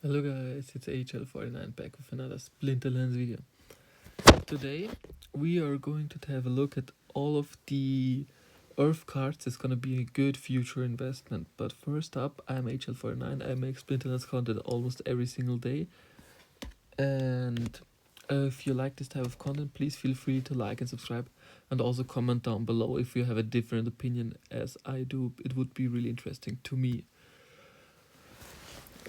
Hello guys, it's Ign Hl04 back with another Splinterlands video. Today we are going to have a look at all of the Earth cards. It's gonna be a good future investment. But first up, I'm Ign Hl04. I make Splinterlands content almost every single day. And if you like this type of content, please feel free to like and subscribe. And also comment down below if you have a different opinion as I do. It would be really interesting to me.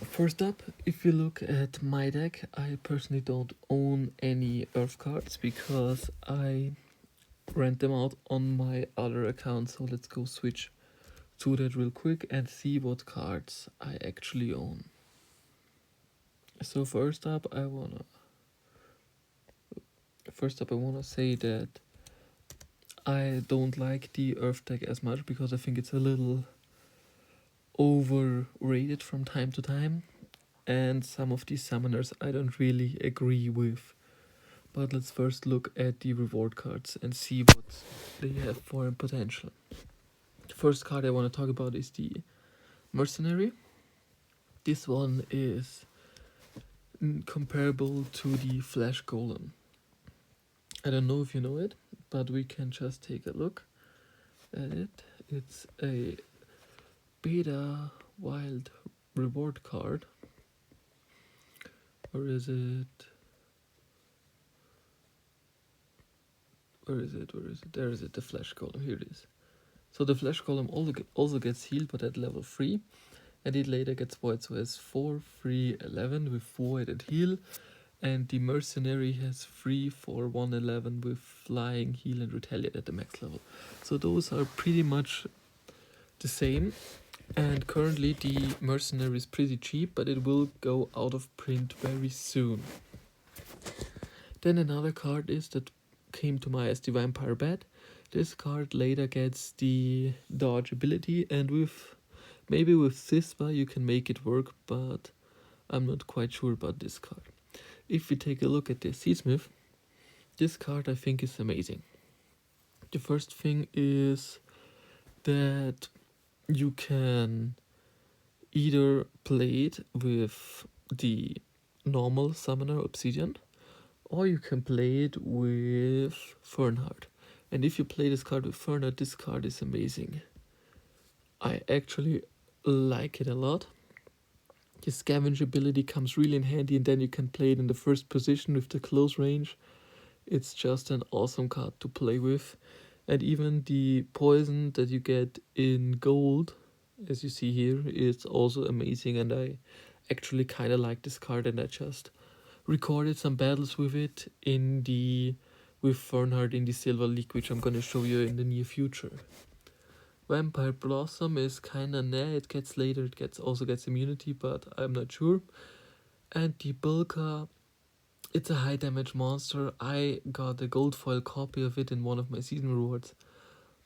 First up, if you look at my deck, I personally don't own any Earth cards because I rent them out on my other account. So let's go switch to that real quick and see what cards I actually own. So first up, I wanna say that I don't like the Earth deck as much because I think it's a little overrated from time to time, and some of these summoners I don't really agree with. But let's first look at the reward cards and see what they have for potential. The first card I want to talk about is the Mercenary. This one is comparable to the Flash Golem. I don't know if you know it, but we can just take a look at it. It's a beta wild reward card. Or is it? Where is it? There is it, the Flash Golem. Here it is. So the Flash Golem also gets healed, but at level 3. And it later gets void, so it has 4, 3, 11 with void and heal. And the Mercenary has 3, 4, 1, 11 with flying, heal and retaliate at the max level. So those are pretty much the same. And currently the Mercenary is pretty cheap, but it will go out of print very soon. Then another card is that came to my as the Vampire Bat. This card later gets the dodge ability, and maybe with Sisva you can make it work, but I'm not quite sure about this card. If we take a look at the Seedsmith, this card I think is amazing. The first thing is that you can either play it with the normal summoner Obsidian, or you can play it with Fernhard. And if you play this card with Fernhard, this card is amazing. I actually like it a lot. The scavenge ability comes really in handy, and then you can play it in the first position with the close range. It's just an awesome card to play with. And even the poison that you get in gold, as you see here, is also amazing. And I actually kind of like this card, and I just recorded some battles with it with Fernhard in the Silver League, which I'm gonna show you in the near future. Vampire Blossom is kinda it gets later, also gets immunity, but I'm not sure. And the Bulka, it's a high damage monster. I got a gold foil copy of it in one of my season rewards,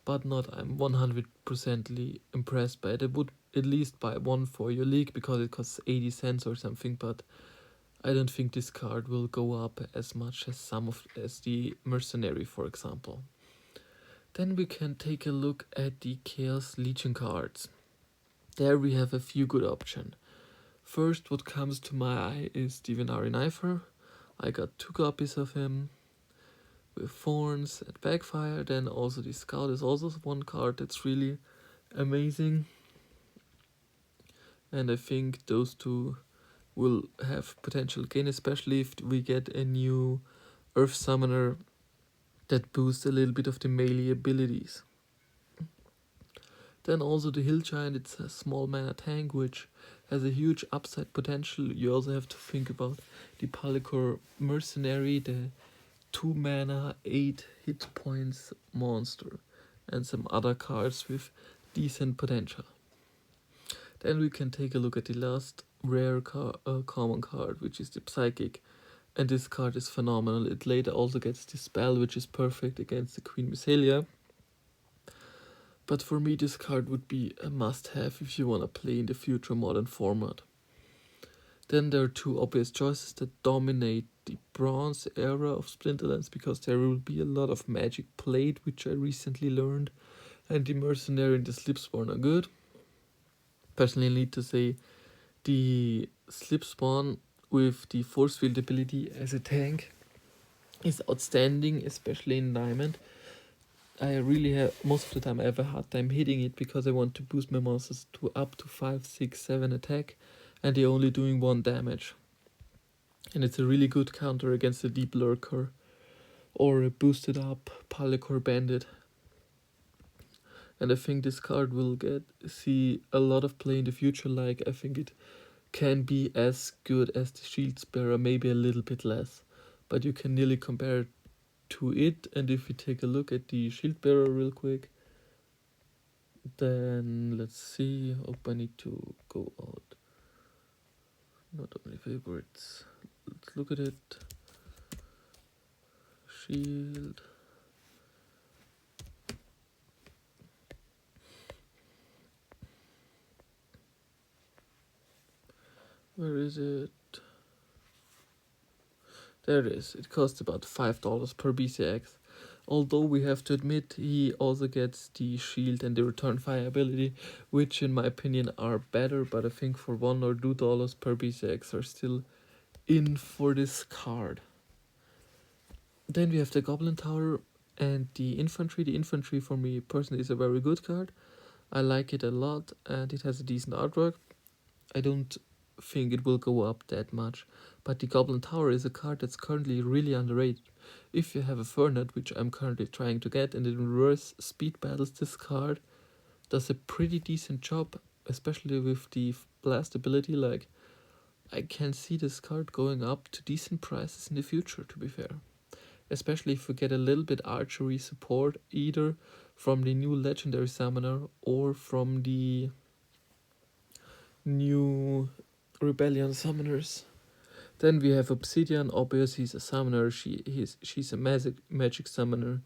but I'm 100% impressed by it. I would at least buy one for your league because it costs 80 cents or something, but I don't think this card will go up as much as as the Mercenary, for example. Then we can take a look at the Chaos Legion cards. There we have a few good options. First, what comes to my eye is the Venari Knifer. I got 2 copies of him with Thorns and Backfire. Then also the Scout is also one card that's really amazing. And I think those two will have potential gain, especially if we get a new Earth Summoner that boosts a little bit of the melee abilities. Then also the Hill Giant, it's a small mana tank which has a huge upside potential. You also have to think about the Palicor Mercenary, the 2 mana, 8 hit points monster, and some other cards with decent potential. Then we can take a look at the last rare common card, which is the Psychic. And this card is phenomenal. It later also gets the spell, which is perfect against the Queen Mysalia. But for me, this card would be a must-have if you want to play in the future modern format. Then there are 2 obvious choices that dominate the Bronze era of Splinterlands, because there will be a lot of magic played, which I recently learned. And the Mercenary and the Slipsworn are good. Personally, I need to say The slip spawn with the force field ability as a tank is outstanding, especially in diamond. I really have, most of the time I have a hard time hitting it because I want to boost my monsters to up to 5, 6, 7 attack, and they're only doing 1 damage. And it's a really good counter against a deep lurker or a boosted up Palicor bandit. And I think this card will see a lot of play in the future. Like, I think it can be as good as the Shield Bearer, maybe a little bit less, but you can nearly compare it to it. And if we take a look at the Shield Bearer real quick, then let's see. I need to go out. Not only favorites. Let's look at it. Shield. Where is it? There it is. It costs about $5 per BCX. Although we have to admit he also gets the shield and the return fire ability, which in my opinion are better, but I think for $1 or $2 per BCX are still in for this card. Then we have the Goblin Tower and the Infantry. The Infantry for me personally is a very good card. I like it a lot and it has a decent artwork. I don't think it will go up that much, but the Goblin Tower is a card that's currently really underrated. If you have a Fernat, which I'm currently trying to get, and in reverse speed battles, this card does a pretty decent job, especially with the blast ability. Like, I can see this card going up to decent prices in the future, to be fair. Especially if we get a little bit archery support, either from the new legendary summoner or from the new Rebellion summoners. Then we have Obsidian. Obviously, he's a summoner. She's a magic summoner.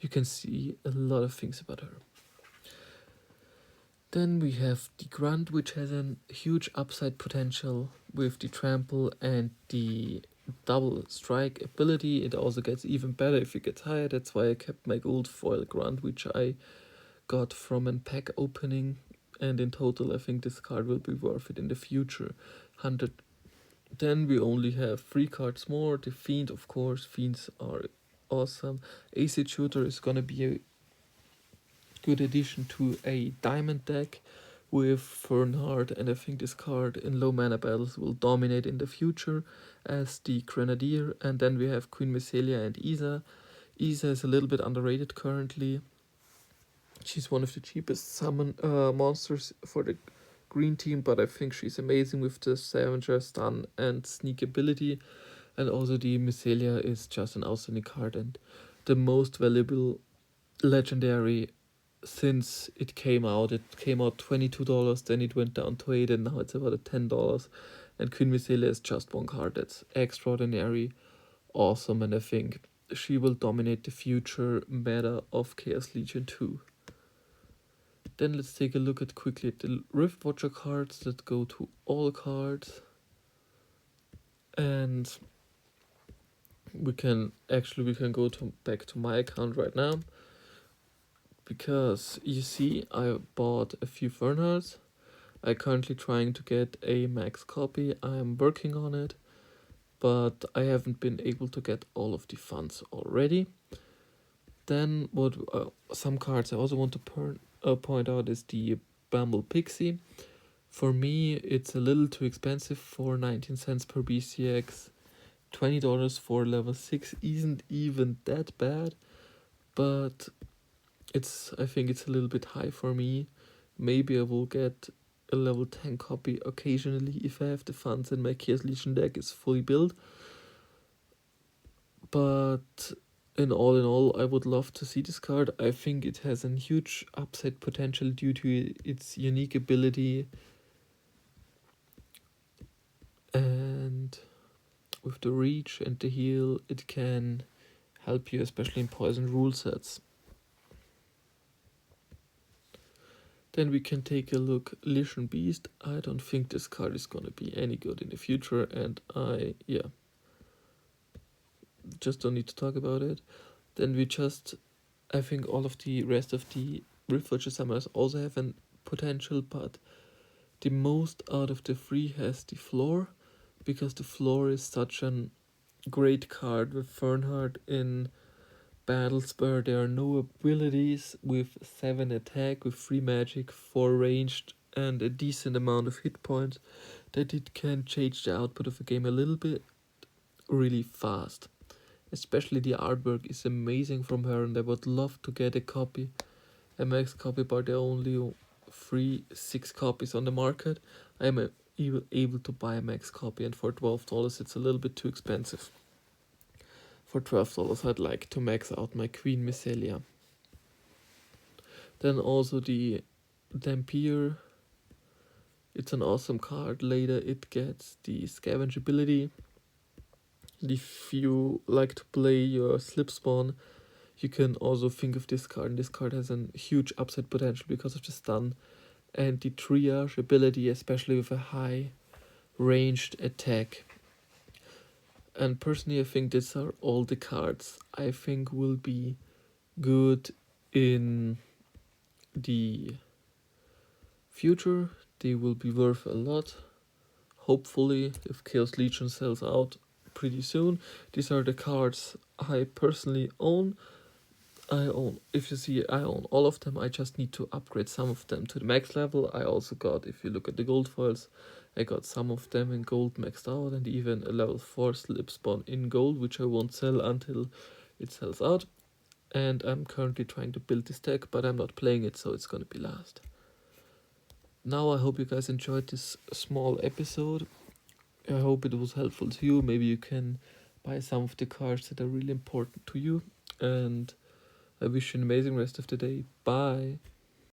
You can see a lot of things about her. Then we have the Grunt, which has a huge upside potential with the trample and the double strike ability. It also gets even better if it gets higher. That's why I kept my gold foil Grunt, which I got from a pack opening. And in total, I think this card will be worth it in the future. 100. Then we only have 3 cards more. The Fiend, of course. Fiends are awesome. Acid Shooter is gonna be a good addition to a diamond deck with Fernhard, and I think this card in low mana battles will dominate in the future as the Grenadier. And then we have Queen Mycelia and Isa. Isa is a little bit underrated currently. She's one of the cheapest summon monsters for the green team, but I think she's amazing with the Scavenger, Stun, and Sneak ability. And also the Mycelia is just an outstanding card and the most valuable legendary since it came out. It came out $22, then it went down to 8, and now it's about $10. And Queen Mycelia is just one card that's extraordinary, awesome, and I think she will dominate the future meta of Chaos Legion 2. Then let's take a look quickly at the Rift Watcher cards that go to all cards. And we can go back to my account right now. Because you see, I bought a few Fernhards. I'm currently trying to get a max copy. I'm working on it, but I haven't been able to get all of the funds already. Then some cards I also want to point out is the Bumble Pixie. For me, it's a little too expensive for 19 cents per BCX. $20 for level 6 isn't even that bad, but I think it's a little bit high for me. Maybe I will get a level 10 copy occasionally if I have the funds and my Chaos Legion deck is fully built. But in all, I would love to see this card. I think it has a huge upside potential due to its unique ability. And with the reach and the heal, it can help you, especially in poison rule sets. Then we can take a look, Lich and Beast. I don't think this card is gonna be any good in the future, and I just don't need to talk about it. Then I think all of the rest of the Rift Watcher summoners also have a potential, but the most out of the 3 has the floor, because the floor is such a great card with Fernhard in battles where there are no abilities, with 7 attack, with 3 magic, 4 ranged, and a decent amount of hit points, that it can change the output of a game a little bit really fast. Especially the artwork is amazing from her, and I would love to get a max copy, but there are only 6 copies on the market. I am able to buy a max copy, and for $12 it's a little bit too expensive. For $12 I'd like to max out my Queen Mycelia. Then also the Dampier, it's an awesome card. Later it gets the scavenge ability. If you like to play your slip spawn, you can also think of this card. And this card has a huge upside potential because of the stun and the triage ability, especially with a high ranged attack. And personally, I think these are all the cards I think will be good in the future. They will be worth a lot. Hopefully, if Chaos Legion sells out pretty soon. These are the cards I personally own. If you see, I own all of them. I just need to upgrade some of them to the max level. I also got, if you look at the gold foils, I got some of them in gold maxed out, and even a level 4 slip spawn in gold, which I won't sell until it sells out. And I'm currently trying to build this deck, but I'm not playing it, so it's gonna be last. Now I hope you guys enjoyed this small episode. I hope it was helpful to you. Maybe you can buy some of the cards that are really important to you. And I wish you an amazing rest of the day. Bye.